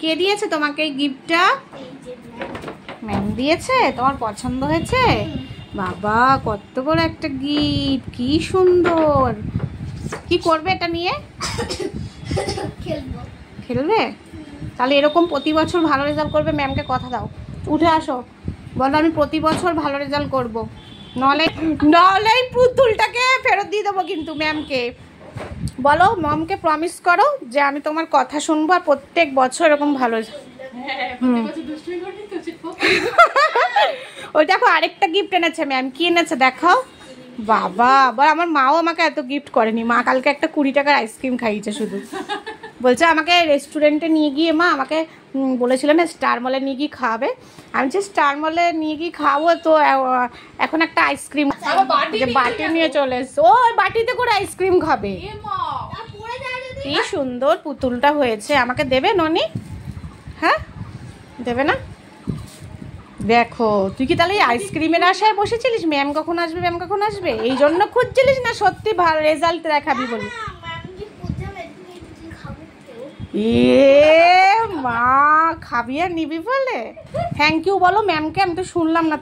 কে দিয়েছে তোমাকে এই গিফটটা? ম্যাম দিয়েছে। তোমার পছন্দ হয়েছে? বাবা কত বড় একটা গিফট, কি সুন্দর। কি করবে এটা নিয়ে? খেলবে? তাহলে এরকম প্রতি বছর ভালো রেজাল্ট করবে, ম্যামকে কথা দাও। উঠে আসো, বলো আমি প্রতি বছর ভালো রেজাল্ট করব। নাহলে এই পুতুলটাকে ফেরত দিয়ে দেবো কিন্তু ম্যামকে। বলো ম্যামকে প্রমিস করো যে আমি তোমার কথা শুনবো আর প্রত্যেক বছর এরকম ভালো। ওই দেখো আরেকটা গিফট এনেছে ম্যাম। কি এনেছে দেখাও। বাবা আবার আমার মাও আমাকে এত গিফট করেনি। মা কালকে একটা 20 টাকার আইসক্রিম খাইয়েছে শুধু। বলছে আমাকে রেস্টুরেন্টে নিয়ে গিয়ে মা আমাকে বলেছিলেন না স্টার মলে নিয়ে গিয়ে খাওয়াবে। আমি যে স্টার মলে নিয়ে গিয়ে খাবো, তো এখন একটা আইসক্রিম বাটি নিয়ে চলে এসছে। ও বাটিতে করে আইসক্রিম খাবে। কি সুন্দর পুতুলটা হয়েছে। আমাকে দেবে ননি? হ্যাঁ দেবে না? দেখো তুই কি তাহলে আইসক্রিমের আশায় বসেছিলিস ম্যাম কখন আসবে ম্যাম কখন আসবে, এই জন্য খুঁজছিলিস না সত্যি ভালো রেজাল্ট দেখাবি বলি? মা খাবি আর নিবি বলে থ্যাংক ইউ বলো ম্যামকে। আমি তো শুনলাম না।